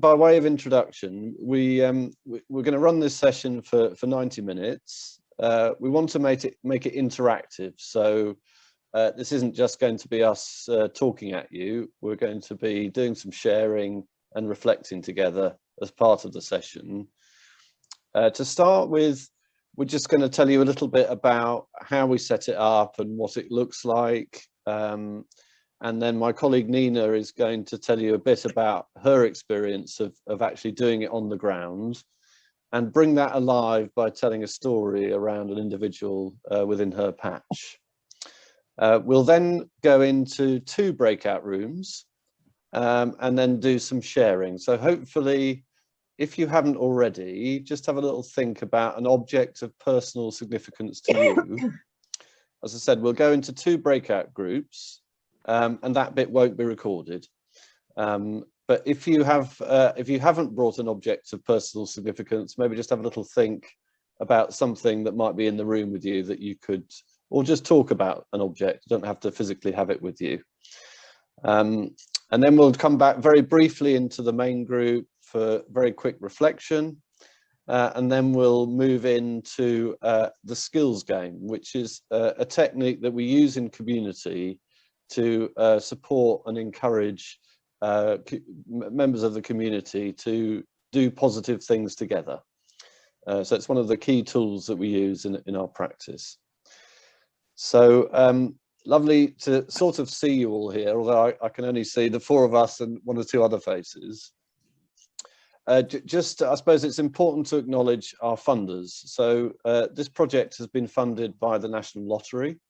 by way of introduction, we're going to run this session for 90 minutes. We want to make it interactive, so this isn't just going to be us talking at you. We're going to be doing some sharing and reflecting together as part of the session. To start with, we're just going to tell you a little bit about how we set it up and what it looks like. And then my colleague Nina is going to tell you a bit about her experience of actually doing it on the ground and bring that alive by telling a story around an individual within her patch. We'll then go into 2 breakout rooms and then do some sharing. So hopefully, if you haven't already, just have a little think about an object of personal significance to you. As I said, we'll go into 2 breakout groups. And that bit won't be recorded. But if you haven't brought an object of personal significance, maybe just have a little think about something that might be in the room with you that you could, or just talk about an object. You don't have to physically have it with you. And then we'll come back very briefly into the main group for very quick reflection. And then we'll move into the skills game, which is a technique that we use in community to support and encourage members of the community to do positive things together. So it's one of the key tools that we use in our practice. So lovely to sort of see you all here, although I can only see the 4 of us and 1 or 2 other faces. Just, I suppose it's important to acknowledge our funders. So this project has been funded by the National Lottery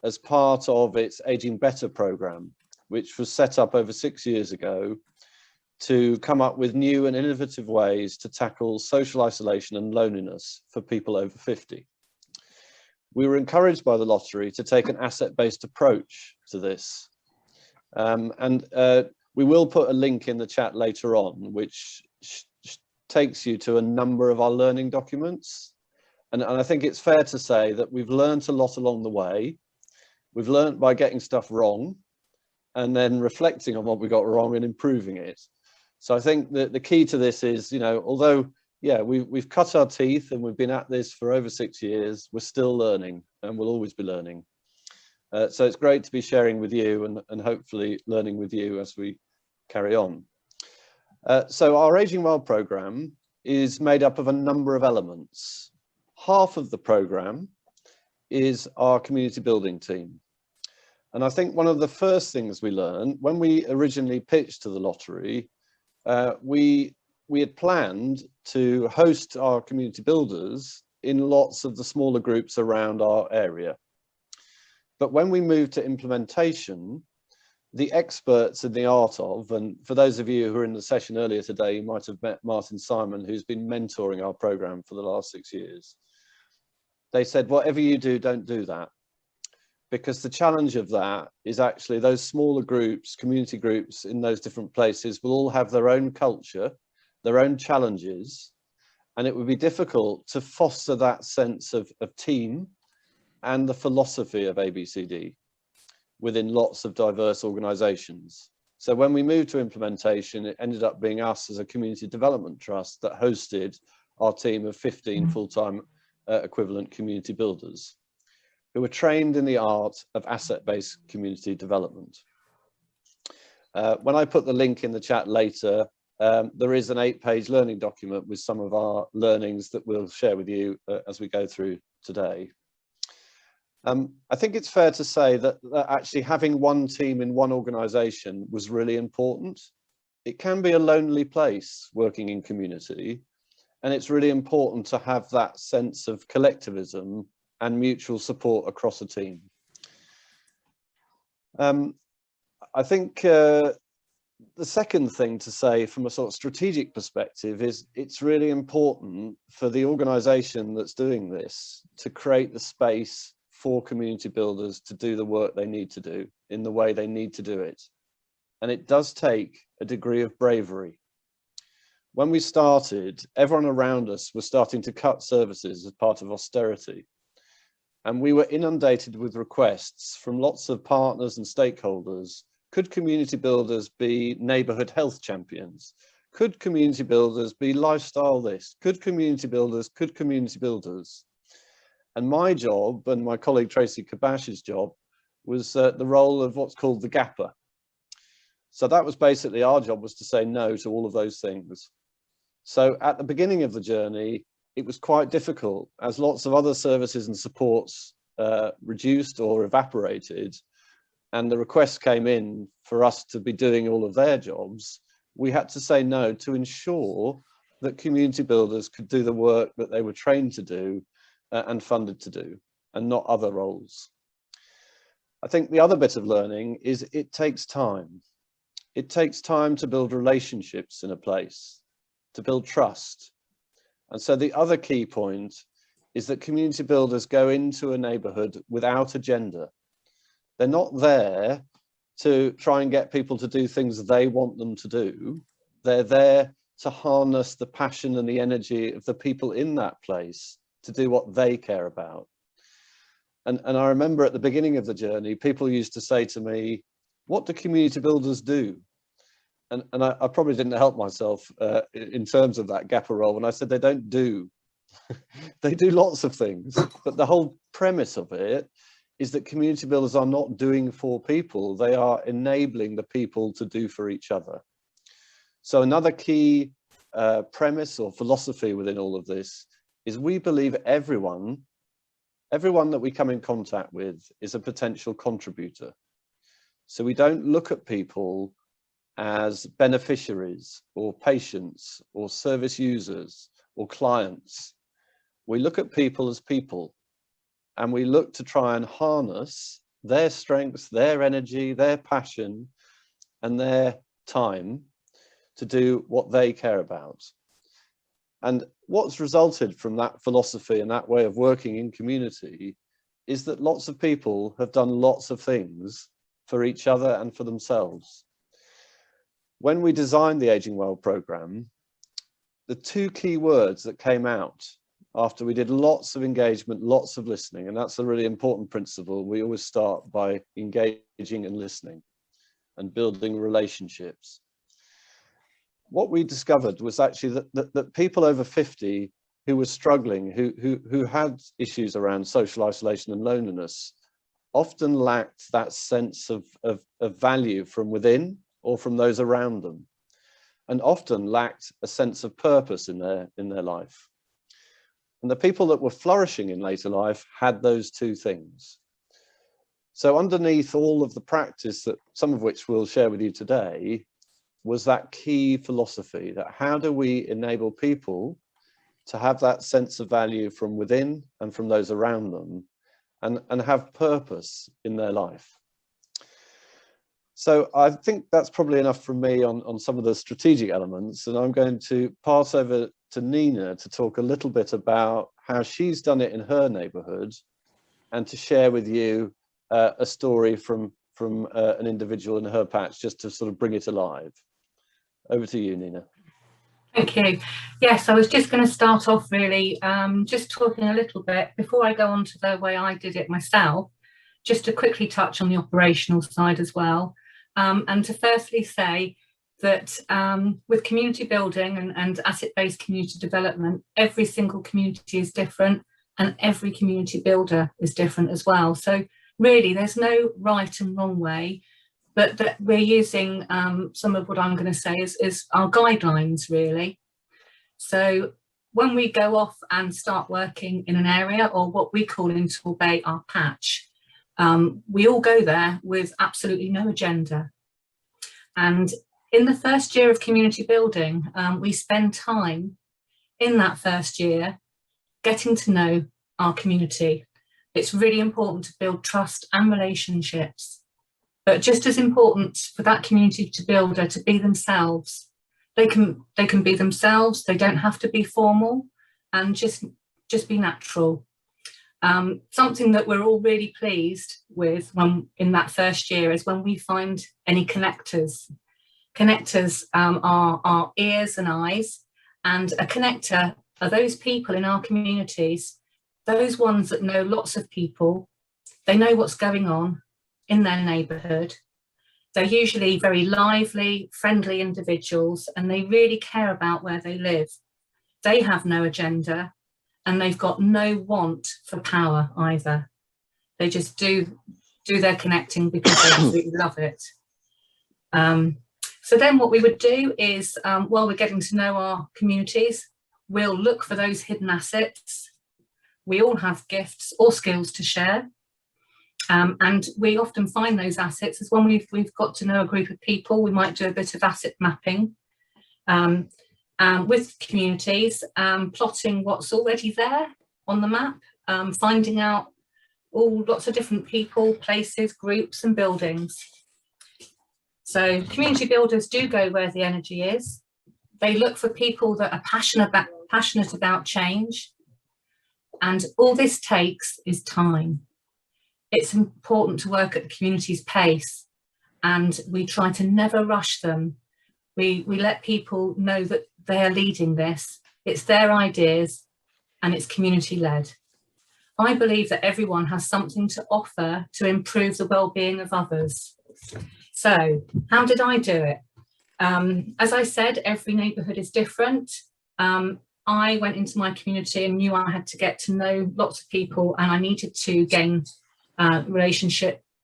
as part of its Aging Better programme, which was set up over 6 years ago to come up with new and innovative ways to tackle social isolation and loneliness for people over 50. We were encouraged by the lottery to take an asset-based approach to this. We will put a link in the chat later on, which takes you to a number of our learning documents. And I think it's fair to say that we've learned a lot along the way. We've learned by getting stuff wrong and then reflecting on what we got wrong and improving it. So I think that the key to this is, you know, although, yeah, we've cut our teeth and we've been at this for over 6 years, we're still learning and we'll always be learning. So it's great to be sharing with you and hopefully learning with you as we carry on. So our Aging Well programme is made up of a number of elements. Half of the programme is our community building team. And I think one of the first things we learned when we originally pitched to the lottery, we had planned to host our community builders in lots of the smaller groups around our area. But when we moved to implementation, the experts in the art of, and for those of you who were in the session earlier today, you might have met Martin Simon, who's been mentoring our programme for the last 6 years. They said, whatever you do, don't do that. Because the challenge of that is actually those smaller groups, community groups in those different places will all have their own culture, their own challenges, and it would be difficult to foster that sense of team and the philosophy of ABCD within lots of diverse organisations. So when we moved to implementation, it ended up being us as a community development trust that hosted our team of 15 full-time equivalent community builders who were trained in the art of asset-based community development. When I put the link in the chat later, there is an 8-page learning document with some of our learnings that we'll share with you as we go through today. I think it's fair to say that actually having one team in one organisation was really important. It can be a lonely place working in community, and it's really important to have that sense of collectivism and mutual support across a team. I think the second thing to say from a sort of strategic perspective is it's really important for the organisation that's doing this to create the space for community builders to do the work they need to do in the way they need to do it. And it does take a degree of bravery. When we started, everyone around us was starting to cut services as part of austerity. And we were inundated with requests from lots of partners and stakeholders Could community builders be neighbourhood health champions? Could community builders be lifestyle this? Could community builders? And my job, and my colleague Tracy Kabash's job, was the role of what's called the gapper. So that was basically our job, was to say no to all of those things. So at the beginning of the journey, it was quite difficult, as lots of other services and supports reduced or evaporated, and the requests came in for us to be doing all of their jobs. We had to say no to ensure that community builders could do the work that they were trained to do and funded to do, and not other roles. I think the other bit of learning is it takes time. It takes time to build relationships in a place, to build trust. And so the other key point is that community builders go into a neighbourhood without agenda. They're not there to try and get people to do things they want them to do. They're there to harness the passion and the energy of the people in that place to do what they care about. And I remember at the beginning of the journey, people used to say to me, what do community builders do? And I probably didn't help myself in terms of that gapper role when I said they don't do. They do lots of things, but the whole premise of it is that community builders are not doing for people, they are enabling the people to do for each other. So another key premise or philosophy within all of this is we believe everyone that we come in contact with is a potential contributor. So we don't look at people as beneficiaries or patients or service users or clients. We look at people as people, and we look to try and harness their strengths, their energy, their passion, and their time to do what they care about. And what's resulted from that philosophy and that way of working in community is that lots of people have done lots of things for each other and for themselves. When we designed the Aging Well programme, the two key words that came out after we did lots of engagement, lots of listening, and that's a really important principle. We always start by engaging and listening and building relationships. What we discovered was actually that people over 50 who were struggling, who had issues around social isolation and loneliness, often lacked that sense of value from within or from those around them, and often lacked a sense of purpose in their life. And the people that were flourishing in later life had those two things. So underneath all of the practice, that some of which we'll share with you today, was that key philosophy that how do we enable people to have that sense of value from within and from those around them, and have purpose in their life. So I think that's probably enough from me on some of the strategic elements, and I'm going to pass over to Nina to talk a little bit about how she's done it in her neighbourhood, and to share with you a story from an individual in her patch, just to sort of bring it alive. Over to you, Nina. Thank you. Yes, I was just going to start off really just talking a little bit before I go on to the way I did it myself, just to quickly touch on the operational side as well, and to firstly say that with community building and asset-based community development, every single community is different and every community builder is different as well. So really there's no right and wrong way, but that we're using some of what I'm going to say is our guidelines really. So when we go off and start working in an area, or what we call in Torbay our patch, we all go there with absolutely no agenda. And in the first year of community building, we spend time in that first year getting to know our community. It's really important to build trust and relationships, but just as important for that community builder to be themselves. They can be themselves, they don't have to be formal, and just be natural. Something that we're all really pleased with when in that first year is when we find any connectors. Connectors are our ears and eyes, and a connector are those people in our communities, those ones that know lots of people. They know what's going on in their neighbourhood. They're usually very lively, friendly individuals, and they really care about where they live. They have no agenda, and they've got no want for power either. They just do their connecting because they absolutely love it. So then what we would do is, while we're getting to know our communities, we'll look for those hidden assets. We all have gifts or skills to share. And we often find those assets as when we've got to know a group of people. We might do a bit of asset mapping with communities, plotting what's already there on the map, finding out lots of different people, places, groups and buildings. So community builders do go where the energy is. They look for people that are passionate about change. And all this takes is time. It's important to work at the community's pace, and we try to never rush them. We let people know that they are leading this. It's their ideas and it's community led. I believe that everyone has something to offer to improve the well-being of others. So how did I do it? As I said, every neighbourhood is different. I went into my community and knew I had to get to know lots of people, and I needed to gain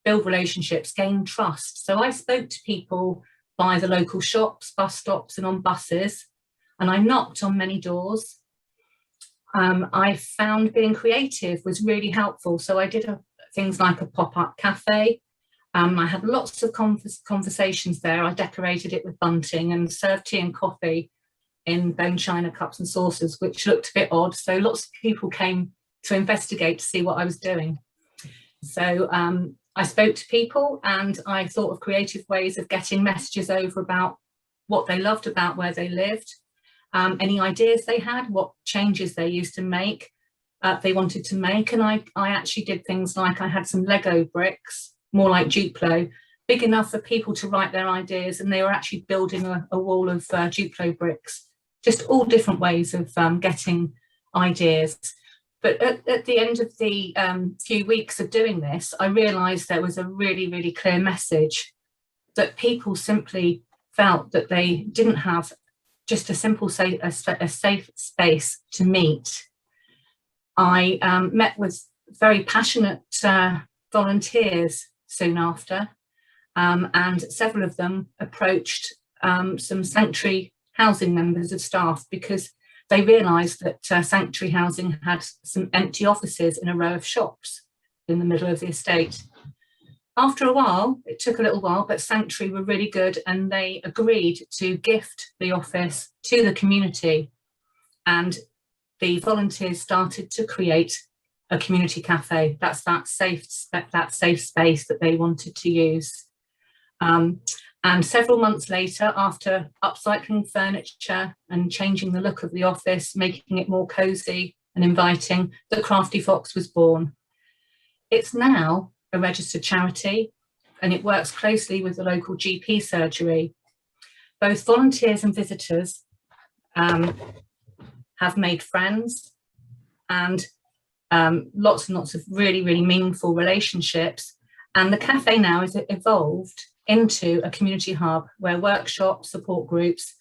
build relationships, gain trust. So I spoke to people by the local shops, bus stops and on buses, and I knocked on many doors. I found being creative was really helpful. So I did things like a pop-up cafe. I had lots of conversations there. I decorated it with bunting and served tea and coffee in bone china cups and saucers, which looked a bit odd. So lots of people came to investigate to see what I was doing. So I spoke to people and I thought of creative ways of getting messages over about what they loved about where they lived, any ideas they had, what changes they used to make, they wanted to make. And I actually did things like I had some Lego bricks, more like Duplo, big enough for people to write their ideas, and they were actually building a wall of Duplo bricks, just all different ways of getting ideas. But at the end of the few weeks of doing this, I realised there was a really, really clear message that people simply felt that they didn't have just a simple, a safe space to meet. I met with very passionate volunteers soon after, and several of them approached some sanctuary housing members of staff because they realised that sanctuary housing had some empty offices in a row of shops in the middle of the estate. After a while, it took a little while, but sanctuary were really good, and they agreed to gift the office to the community. And the volunteers started to create a community cafe. That's that safe space that they wanted to use. And several months later, after upcycling furniture and changing the look of the office, making it more cosy and inviting, the Crafty Fox was born. It's now a registered charity, and it works closely with the local GP surgery. Both volunteers and visitors have made friends, and lots and lots of really, really meaningful relationships. And the cafe now is evolved into a community hub where workshops, support groups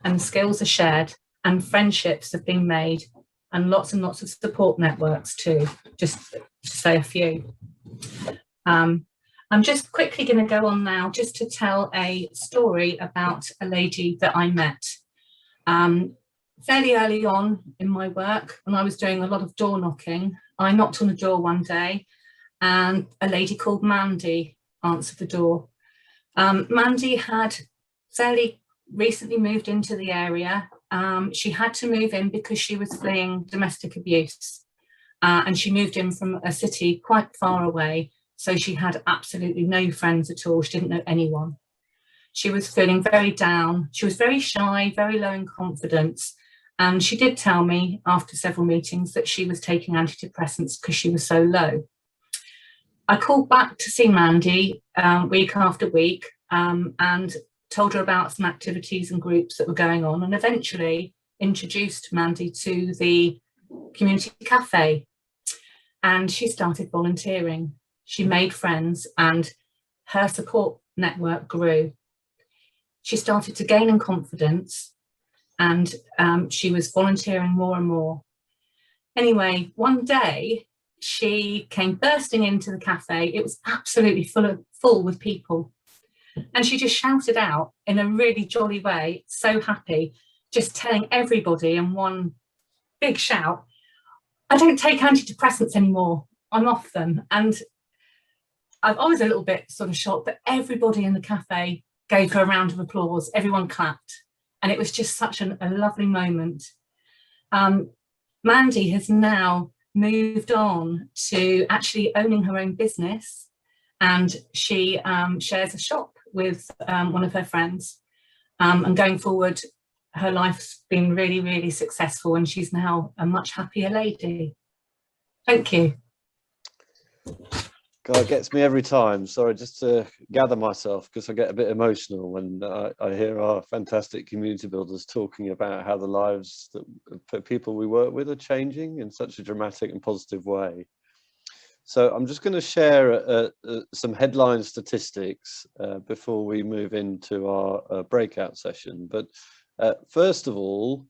and skills are shared, and friendships have been made, and lots of support networks too, just to say a few. I'm just quickly going to go on now just to tell a story about a lady that I met. Fairly early on in my work, when I was doing a lot of door knocking, I knocked on a door one day and a lady called Mandy answered the door. Mandy had fairly recently moved into the area. She had to move in because she was fleeing domestic abuse, and she moved in from a city quite far away, so she had absolutely no friends at all. She didn't know anyone. She was feeling very down. She was very shy, very low in confidence, and she did tell me after several meetings that she was taking antidepressants because she was so low. I called back to see Mandy week after week and told her about some activities and groups that were going on, and eventually introduced Mandy to the community cafe. And she started volunteering. She made friends, and her support network grew. She started to gain in confidence, and she was volunteering more and more. Anyway, one day she came bursting into the cafe. It was absolutely full with people. And she just shouted out in a really jolly way, so happy, just telling everybody in one big shout, I don't take antidepressants anymore, I'm off them. And I was a little bit sort of shocked, but everybody in the cafe gave her a round of applause, everyone clapped. And it was just such a lovely moment. Mandy has now moved on to actually owning her own business, and she shares a shop with one of her friends. And going forward, her life's been really, really successful, and she's now a much happier lady. Thank you. God, it gets me every time. Sorry, just to gather myself, because I get a bit emotional when I hear our fantastic community builders talking about how the lives that people we work with are changing in such a dramatic and positive way. So I'm just going to share some headline statistics before we move into our breakout session. But first of all,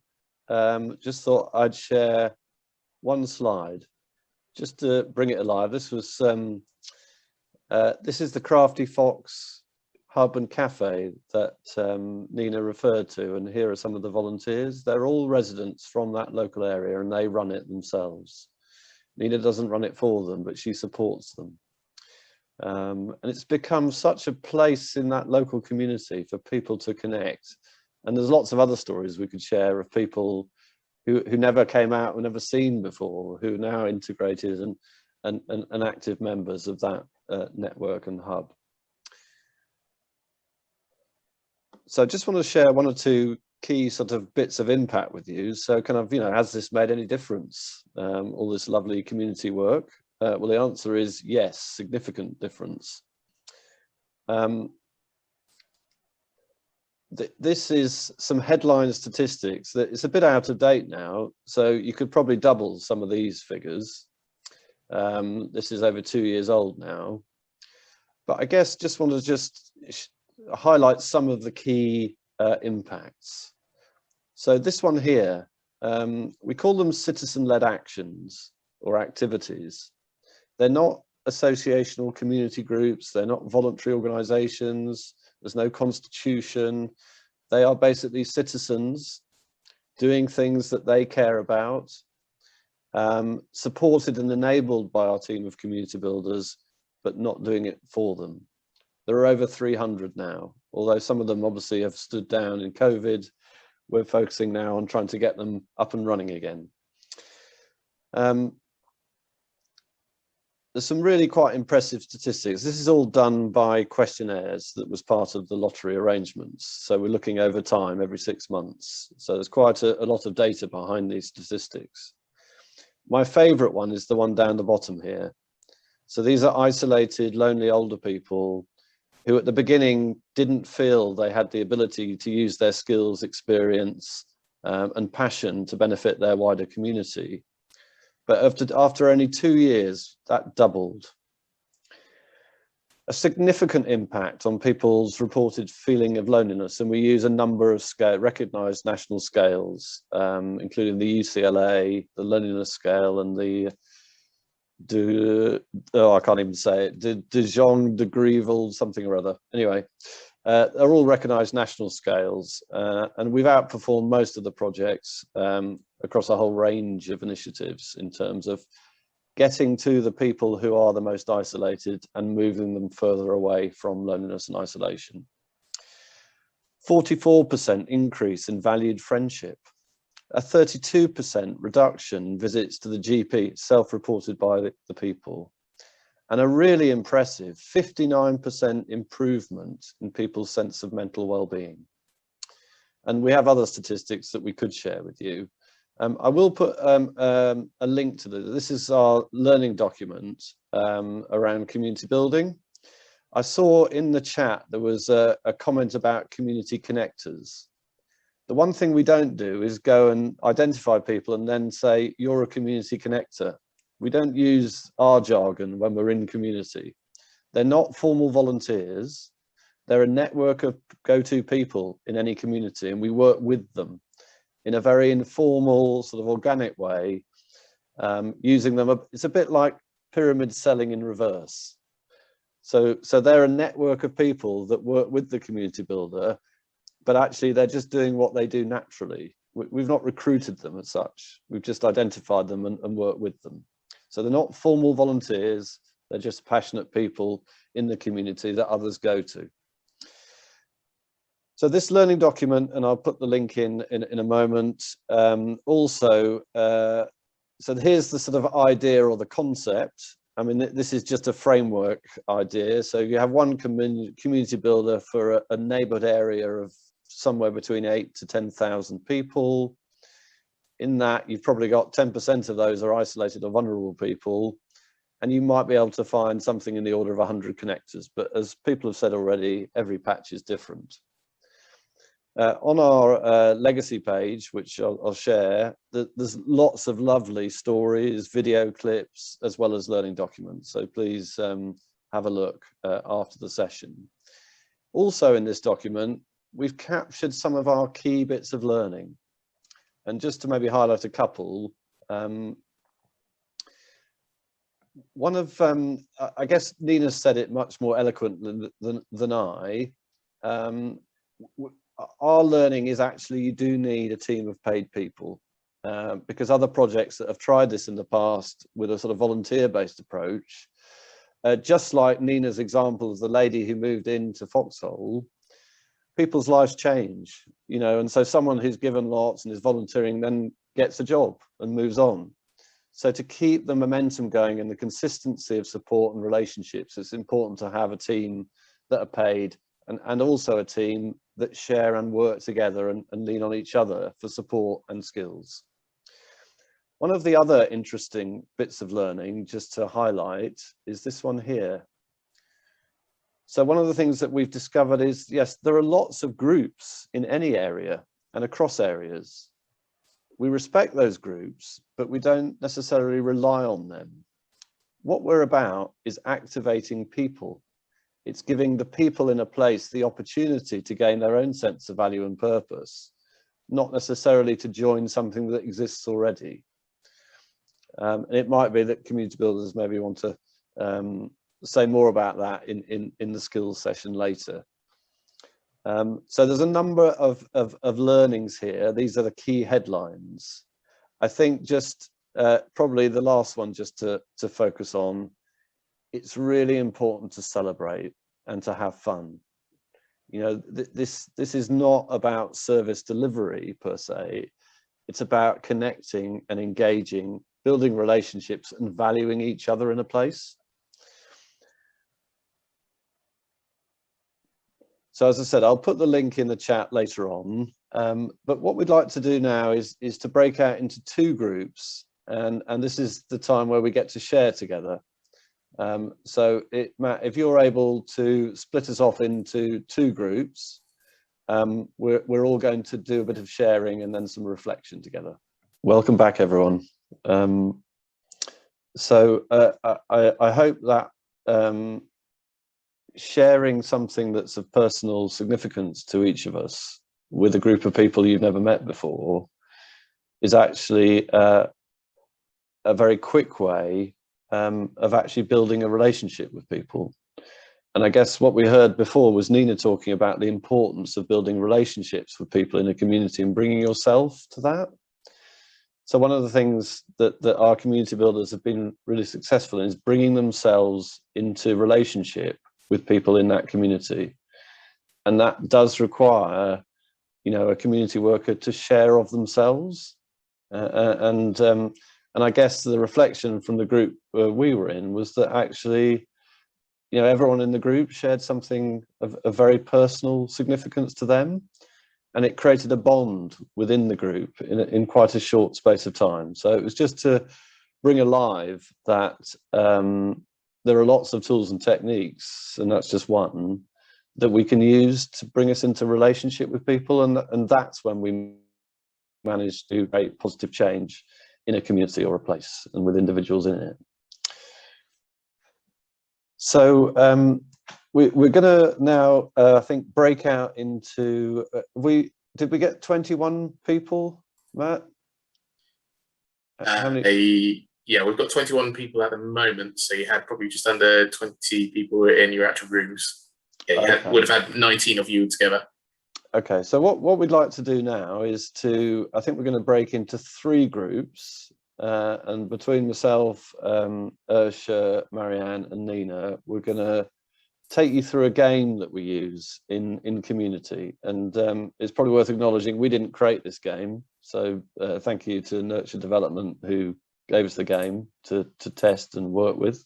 just thought I'd share one slide just to bring it alive. This is the Crafty Fox Hub and Cafe that Nina referred to, and here are some of the volunteers. They're all residents from that local area, and they run it themselves. Nina doesn't run it for them, but she supports them. And it's become such a place in that local community for people to connect. And there's lots of other stories we could share of people who never came out, were never seen before, who are now integrated and active members of that network and hub. So I just want to share one or two key sort of bits of impact with you. So kind of, has this made any difference, all this lovely community work? Well, the answer is yes, significant difference. This is some headline statistics that it's a bit out of date now, so you could probably double some of these figures. This is over 2 years old now, but I guess just want to highlight some of the key impacts. So this one here, we call them citizen-led actions or activities. They're not associational community groups, they're not voluntary organizations, there's no constitution. They are basically citizens doing things that they care about, supported and enabled by our team of community builders, but not doing it for them. There are over 300 now, although some of them obviously have stood down in COVID. We're focusing now on trying to get them up and running again. There's some really quite impressive statistics. This is all done by questionnaires that was part of the lottery arrangements. So we're looking over time, every 6 months. So there's quite a lot of data behind these statistics. My favorite one is the one down the bottom here. So these are isolated, lonely older people who at the beginning didn't feel they had the ability to use their skills, experience, and passion to benefit their wider community. But after only 2 years, that doubled. A significant impact on people's reported feeling of loneliness, and we use a number of recognised national scales, including the UCLA, the loneliness scale, and the I can't even say it, de Jong, de Grievel, something or other. Anyway, they're all recognised national scales, and we've outperformed most of the projects across a whole range of initiatives in terms of getting to the people who are the most isolated and moving them further away from loneliness and isolation. 44% increase in valued friendship, a 32% reduction in visits to the GP, self-reported by the people, and a really impressive 59% improvement in people's sense of mental well-being. And we have other statistics that we could share with you. I will put a link to this is our learning document around community building. I saw in the chat there was a comment about community connectors. The one thing we don't do is go and identify people and then say, you're a community connector. We don't use our jargon when we're in community. They're not formal volunteers. They're a network of go-to people in any community, and we work with them in a very informal, sort of organic way, using them. It's a bit like pyramid selling in reverse. So they're a network of people that work with the community builder, but actually they're just doing what they do naturally. We've not recruited them as such. We've just identified them and worked with them. So they're not formal volunteers. They're just passionate people in the community that others go to. So this learning document, and I'll put the link in a moment. So here's the sort of idea or the concept. I mean, this is just a framework idea. So you have one community builder for a neighborhood area of somewhere between 8,000 to 10,000 people. In that, you've probably got 10% of those are isolated or vulnerable people, and you might be able to find something in the order of 100 connectors. But as people have said already, every patch is different. On our legacy page, which I'll share, there's lots of lovely stories, video clips, as well as learning documents. So please have a look after the session. Also in this document, we've captured some of our key bits of learning. And just to maybe highlight a couple, one of, I guess Nina said it much more eloquent than I, our learning is actually you do need a team of paid people, because other projects that have tried this in the past with a sort of volunteer-based approach, just like Nina's example of the lady who moved into Foxhole, people's lives change, you know, and so someone who's given lots and is volunteering then gets a job and moves on. So to keep the momentum going and the consistency of support and relationships, it's important to have a team that are paid and also a team that share and work together and lean on each other for support and skills. One of the other interesting bits of learning, just to highlight, is this one here. So one of the things that we've discovered is, yes, there are lots of groups in any area and across areas. We respect those groups, but we don't necessarily rely on them. What we're about is activating people. It's giving the people in a place the opportunity to gain their own sense of value and purpose, not necessarily to join something that exists already. And it might be that community builders maybe want to say more about that in the skills session later. So there's a number of learnings here. These are the key headlines. I think just probably the last one just to focus on, it's really important to celebrate and to have fun. You know, this is not about service delivery per se. It's about connecting and engaging, building relationships and valuing each other in a place. So as I said, I'll put the link in the chat later on. But what we'd like to do now is to break out into two groups, and this is the time where we get to share together. So Matt, if you're able to split us off into two groups, we're all going to do a bit of sharing and then some reflection together. Welcome back, everyone. I hope that sharing something that's of personal significance to each of us with a group of people you've never met before is actually a very quick way of actually building a relationship with people. And I guess what we heard before was Nina talking about the importance of building relationships with people in a community and bringing yourself to that. So one of the things that our community builders have been really successful in is bringing themselves into relationship with people in that community. And that does require, you know, a community worker to share of themselves. And I guess the reflection from the group we were in was that actually, you know, everyone in the group shared something of very personal significance to them. And it created a bond within the group in quite a short space of time. So it was just to bring alive that there are lots of tools and techniques, and that's just one, that we can use to bring us into relationship with people. And that's when we manage to create positive change in a community or a place and with individuals in it. So we're gonna now, I think, break out into. Did we get 21 people, Matt? How many? Yeah, we've got 21 people at the moment, so you had probably just under 20 people in your actual rooms. Yeah, you would have had 19 of you together. Okay, so what we'd like to do now is I think we're going to break into 3 groups, and between myself, Ursha, Marianne and Nina, we're going to take you through a game that we use in community. And it's probably worth acknowledging we didn't create this game, so thank you to Nurture Development who gave us the game to test and work with.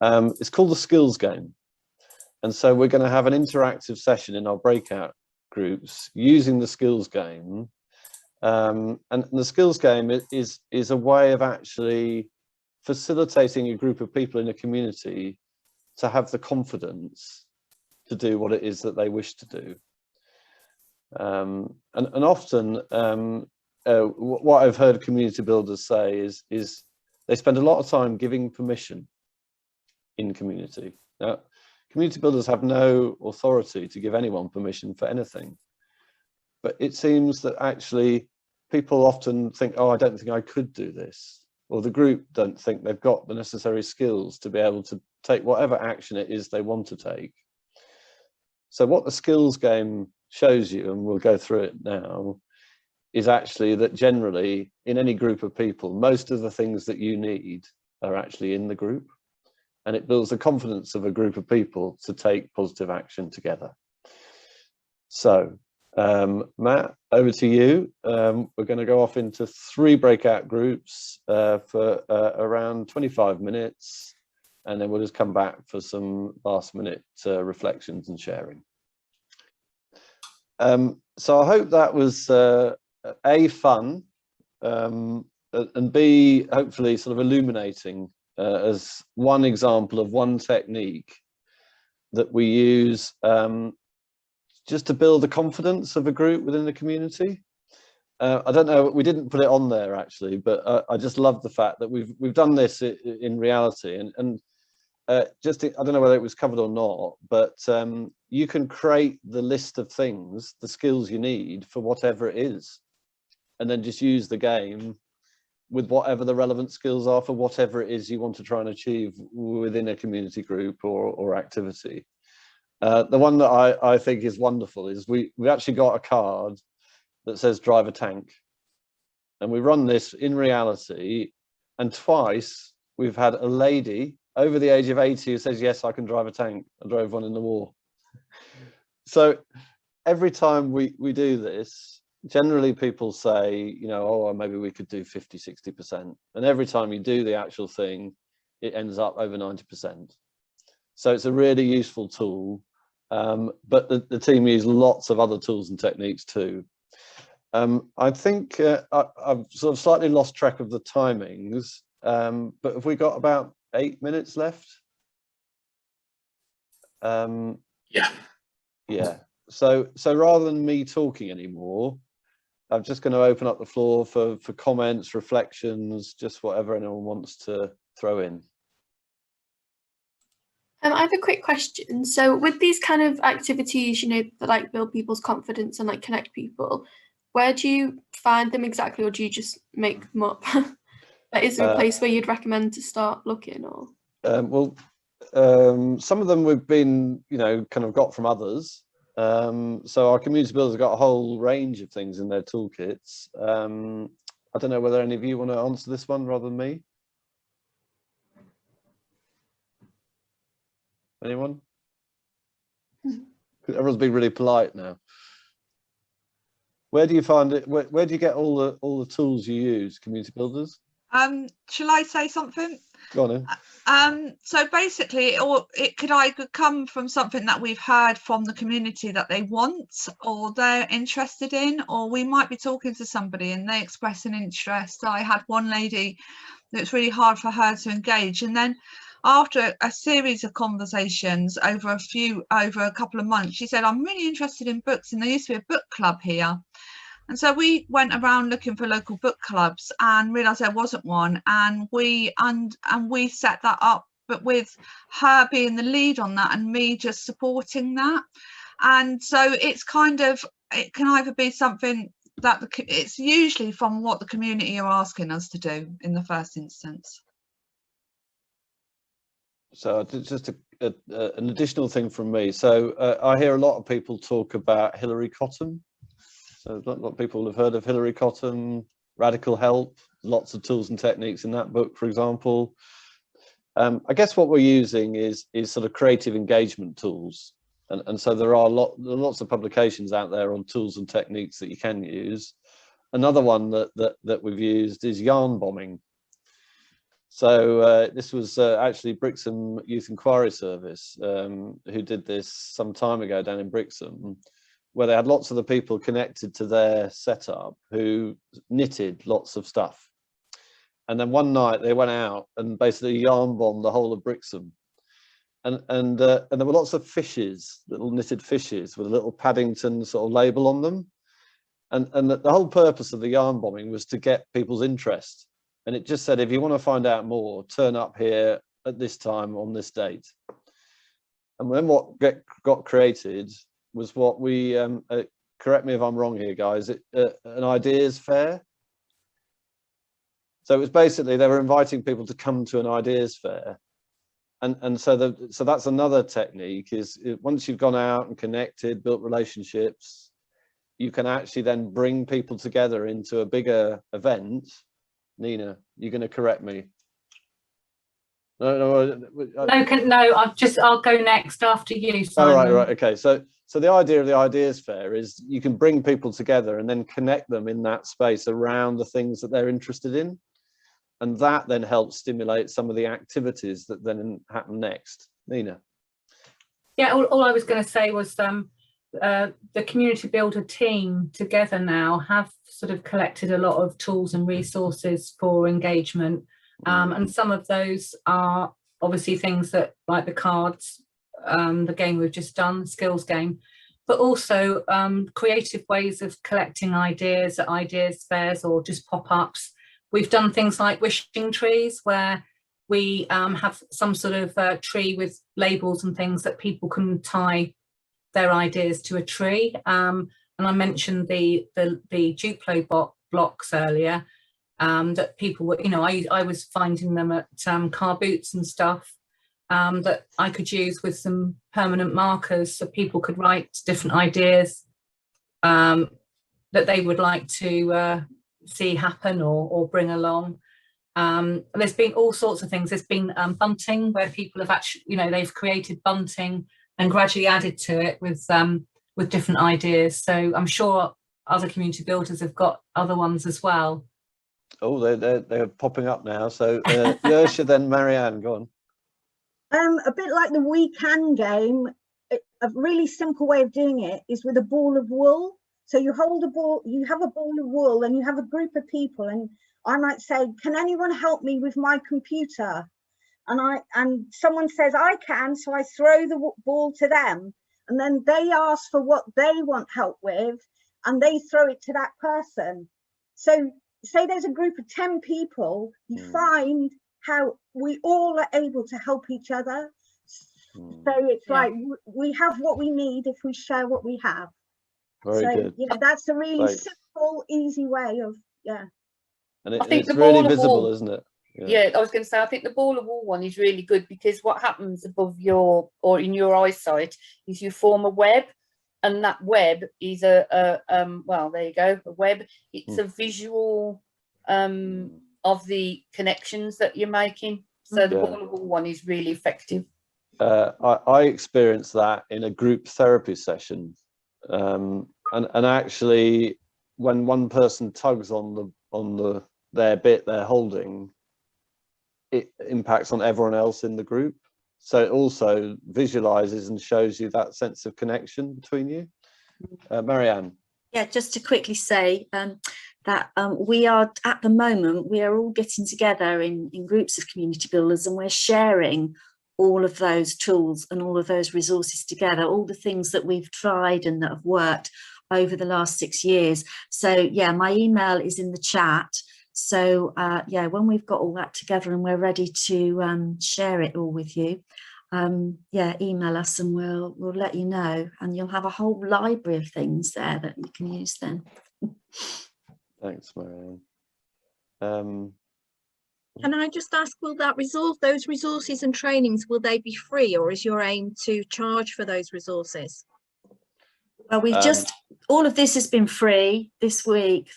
It's called the Skills Game. And so we're going to have an interactive session in our breakout groups using the Skills Game. And the Skills Game is a way of actually facilitating a group of people in a community to have the confidence to do what it is that they wish to do. And often what I've heard community builders say is they spend a lot of time giving permission in community. Now, community builders have no authority to give anyone permission for anything. But it seems that actually people often think, oh, I don't think I could do this. Or the group don't think they've got the necessary skills to be able to take whatever action it is they want to take. So what the Skills Game shows you, and we'll go through it now, is actually that generally in any group of people, most of the things that you need are actually in the group. And it builds the confidence of a group of people to take positive action together. So, Matt, over to you. We're going to go off into 3 breakout groups for around 25 minutes, and then we'll just come back for some last-minute reflections and sharing. So I hope that was A, fun, and B, hopefully sort of illuminating as one example of one technique that we use just to build the confidence of a group within the community. I don't know, we didn't put it on there actually, but I just love the fact that we've done this in reality, and just I don't know whether it was covered or not, but you can create the list of things, the skills you need for whatever it is, and then just use the game with whatever the relevant skills are for whatever it is you want to try and achieve within a community group or activity. The one that I think is wonderful is we actually got a card that says drive a tank, and we run this in reality, and twice we've had a lady over the age of 80 who says, yes, I can drive a tank. I drove one in the war. So every time we do this, generally people say, you know, oh, maybe we could do 50, 60%. And every time you do the actual thing, it ends up over 90%. So it's a really useful tool. But the team use lots of other tools and techniques too. I think I've sort of slightly lost track of the timings, but have we got about 8 minutes left? Yeah. So rather than me talking anymore, I'm just going to open up the floor for comments, reflections, just whatever anyone wants to throw in. I have a quick question. So with these kind of activities, you know, that like build people's confidence and like connect people, where do you find them exactly, or do you just make them up? Is there a place where you'd recommend to start looking, or? Well, some of them we've been, you know, kind of got from others. So our community builders have got a whole range of things in their toolkits. I don't know whether any of you want to answer this one rather than me. Anyone? Everyone's being really polite now. Where do you find it? Where do you get all the tools you use, community builders? Shall I say something? Go on then. So basically, it could either come from something that we've heard from the community that they want or they're interested in, or we might be talking to somebody and they express an interest. I had one lady that it's really hard for her to engage, and then after a series of conversations over a couple of months, she said, I'm really interested in books, and there used to be a book club here. And so we went around looking for local book clubs and realized there wasn't one, and we set that up but with her being the lead on that and me just supporting that. And so it's kind of, it can either be something that it's usually from what the community are asking us to do in the first instance. So just an additional thing from me. So I hear a lot of people talk about Hillary Cotton. So a lot of people have heard of Hillary Cotton, Radical Help, lots of tools and techniques in that book, for example. I guess what we're using is sort of creative engagement tools. And so there are lots of publications out there on tools and techniques that you can use. Another one that we've used is yarn bombing. So this was actually Brixham Youth Inquiry Service who did this some time ago down in Brixham, where they had lots of the people connected to their setup who knitted lots of stuff. And then one night they went out and basically yarn bombed the whole of Brixham. And there were lots of fishes, little knitted fishes with a little Paddington sort of label on them. And the whole purpose of the yarn bombing was to get people's interest. And it just said, if you want to find out more, turn up here at this time on this date. And then what got created was what we, correct me if I'm wrong here, guys, an ideas fair. So it was basically, they were inviting people to come to an ideas fair. And so that's another technique, is once you've gone out and connected, built relationships, you can actually then bring people together into a bigger event. Nina, you're going to correct me. No, I'll go next after you, Simon. Oh, right, okay. So the idea of the ideas fair is you can bring people together and then connect them in that space around the things that they're interested in. And that then helps stimulate some of the activities that then happen next. Nina. Yeah, all I was going to say was the Community Builder team together now have sort of collected a lot of tools and resources for engagement. And some of those are obviously things that, like the cards, the game we've just done, the skills game, but also creative ways of collecting ideas at ideas fairs or just pop-ups. We've done things like wishing trees, where we have some sort of tree with labels and things that people can tie their ideas to a tree. And I mentioned the Duplo blocks earlier, that people were, I was finding them at car boots and stuff, that I could use with some permanent markers, so people could write different ideas that they would like to see happen or bring along. There's been all sorts of things. There's been bunting, where people have actually, they've created bunting and gradually added to it with different ideas. So I'm sure other community builders have got other ones as well. Oh, they're popping up now. So Yersha, then Marianne, go on. A bit like the We Can game, a really simple way of doing it is with a ball of wool. So you hold a ball, you have a ball of wool, and you have a group of people, and I might say, can anyone help me with my computer? And someone says, I can, so I throw the ball to them, and then they ask for what they want help with, and they throw it to that person. So say there's a group of 10 people, you find how we all are able to help each other. So it's like we have what we need if we share what we have. Very good. That's a really simple, easy way of, And it's really visible, isn't it? Yeah, I was going to say, I think the ball of wool one is really good, because what happens above your, or in your eyesight, is you form a web, and that web is well, there you go, a web. It's a visual of the connections that you're making. So the ball of wool one is really effective. I experienced that in a group therapy session. And actually, when one person tugs on their bit they're holding, it impacts on everyone else in the group. So it also visualizes and shows you that sense of connection between you. Marianne. Yeah, just to quickly say that we are, at the moment, we are all getting together in groups of community builders, and we're sharing all of those tools and all of those resources together, all the things that we've tried and that have worked over the last 6 years. So yeah, my email is in the chat. So yeah, when we've got all that together and we're ready to share it all with you, yeah, email us and we'll let you know, and you'll have a whole library of things there that you can use then. Thanks, Marianne. Can I just ask, will that those resources and trainings, will they be free, or is your aim to charge for those resources? Well, we've just, all of this has been free this week,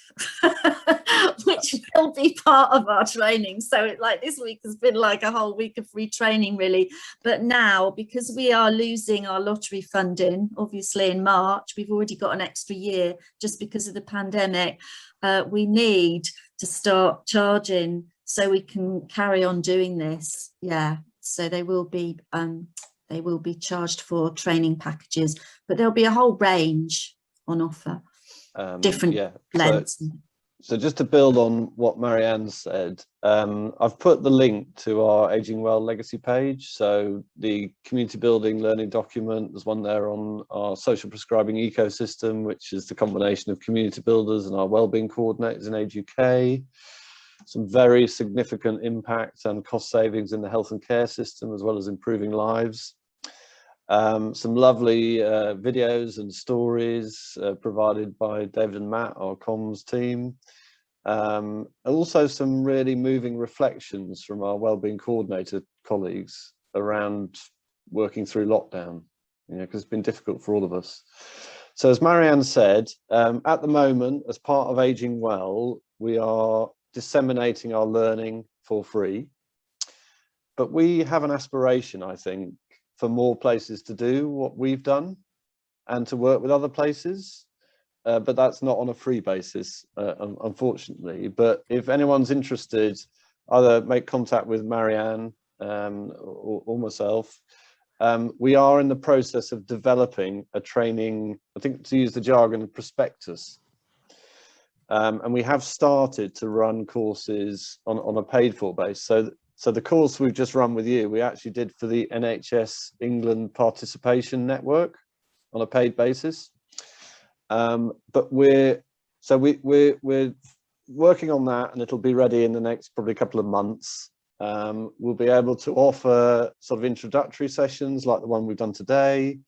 which will be part of our training. So like this week has been like a whole week of free training, really. But now, because we are losing our lottery funding, obviously in March, we've already got an extra year just because of the pandemic. We need to start charging so we can carry on doing this. Yeah, so they will be charged for training packages, but there'll be a whole range on offer, different blends. So just to build on what Marianne said, I've put the link to our Aging Well legacy page. So the community building learning document, there's one there on our social prescribing ecosystem, which is the combination of community builders and our wellbeing coordinators in Age UK. Some very significant impact and cost savings in the health and care system, as well as improving lives. Some lovely videos and stories provided by David and Matt, our comms team. Also some really moving reflections from our wellbeing coordinator colleagues around working through lockdown, because it's been difficult for all of us. So as Marianne said, at the moment, as part of Aging Well, we are disseminating our learning for free. But we have an aspiration, I think, for more places to do what we've done and to work with other places, but that's not on a free basis, unfortunately. But if anyone's interested, either make contact with Marianne or myself. We are in the process of developing a training, I think to use the jargon, prospectus. And we have started to run courses on a paid for base. So the course we've just run with you, we actually did for the NHS England Participation Network on a paid basis. But we're working on that, and it'll be ready in the next probably couple of months. We'll be able to offer sort of introductory sessions like the one we've done today,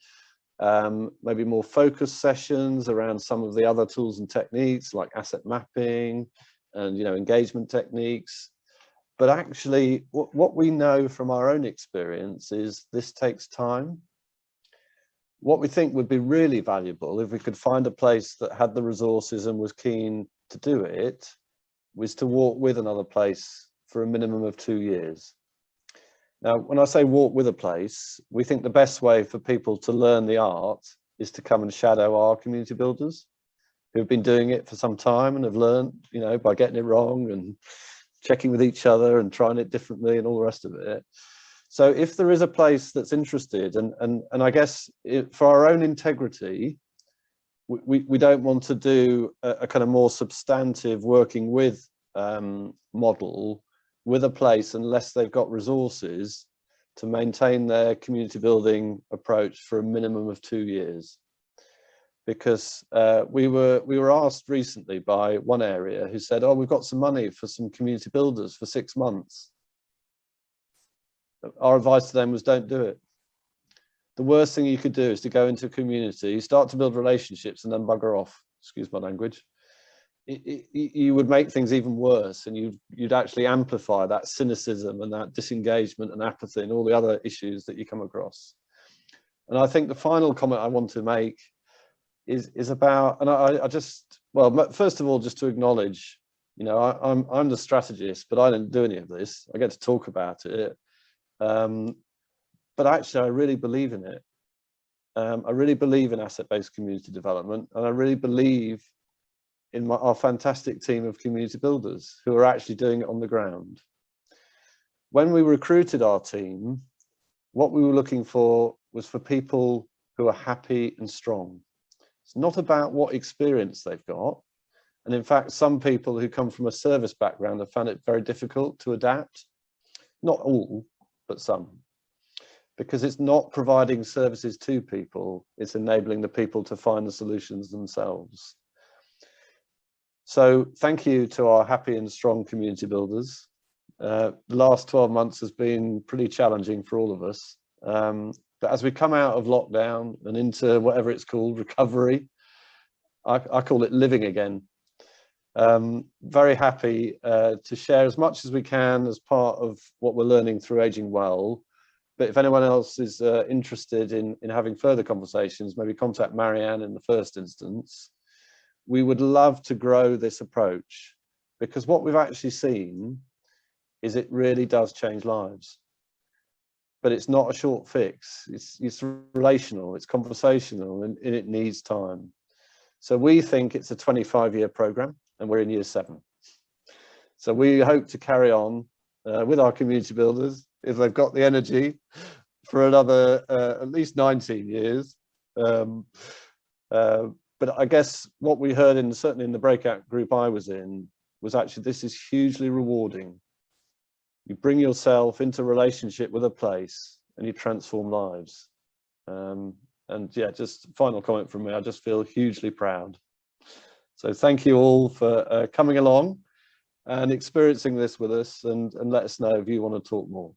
maybe more focused sessions around some of the other tools and techniques like asset mapping and engagement techniques. But actually, what we know from our own experience is this takes time. What we think would be really valuable, if we could find a place that had the resources and was keen to do it, was to walk with another place for a minimum of 2 years. Now, when I say walk with a place, we think the best way for people to learn the art is to come and shadow our community builders who've been doing it for some time and have learned, by getting it wrong and checking with each other and trying it differently and all the rest of it. So if there is a place that's interested, and I guess for our own integrity, we don't want to do a kind of more substantive working with model with a place unless they've got resources to maintain their community building approach for a minimum of 2 years. Because we were asked recently by one area who said, oh, we've got some money for some community builders for 6 months. Our advice to them was, don't do it. The worst thing you could do is to go into a community, start to build relationships and then bugger off, excuse my language. You would make things even worse, and you'd actually amplify that cynicism and that disengagement and apathy and all the other issues that you come across. And I think the final comment I want to make is about, and I just, well, first of all, just to acknowledge, I'm the strategist, but I didn't do any of this. I get to talk about it. But actually, I really believe in it. I really believe in asset-based community development, and I really believe in our fantastic team of community builders who are actually doing it on the ground. When we recruited our team, what we were looking for was for people who are happy and strong. It's not about what experience they've got. And in fact, some people who come from a service background have found it very difficult to adapt. Not all, but some. Because it's not providing services to people, it's enabling the people to find the solutions themselves. So thank you to our happy and strong community builders. The last 12 months has been pretty challenging for all of us. But as we come out of lockdown and into whatever it's called, recovery, I call it living again. Very happy to share as much as we can as part of what we're learning through Aging Well. But if anyone else is interested in having further conversations, maybe contact Marianne in the first instance. We would love to grow this approach, because what we've actually seen is it really does change lives. But it's not a short fix. It's relational, it's conversational, and it needs time. So we think it's a 25-year program, and we're in year 7. So we hope to carry on with our community builders, if they've got the energy, for another at least 19 years. But I guess what we heard certainly in the breakout group I was in was actually this is hugely rewarding. You bring yourself into relationship with a place and you transform lives. And yeah, just final comment from me, I just feel hugely proud. So thank you all for coming along and experiencing this with us, and let us know if you want to talk more.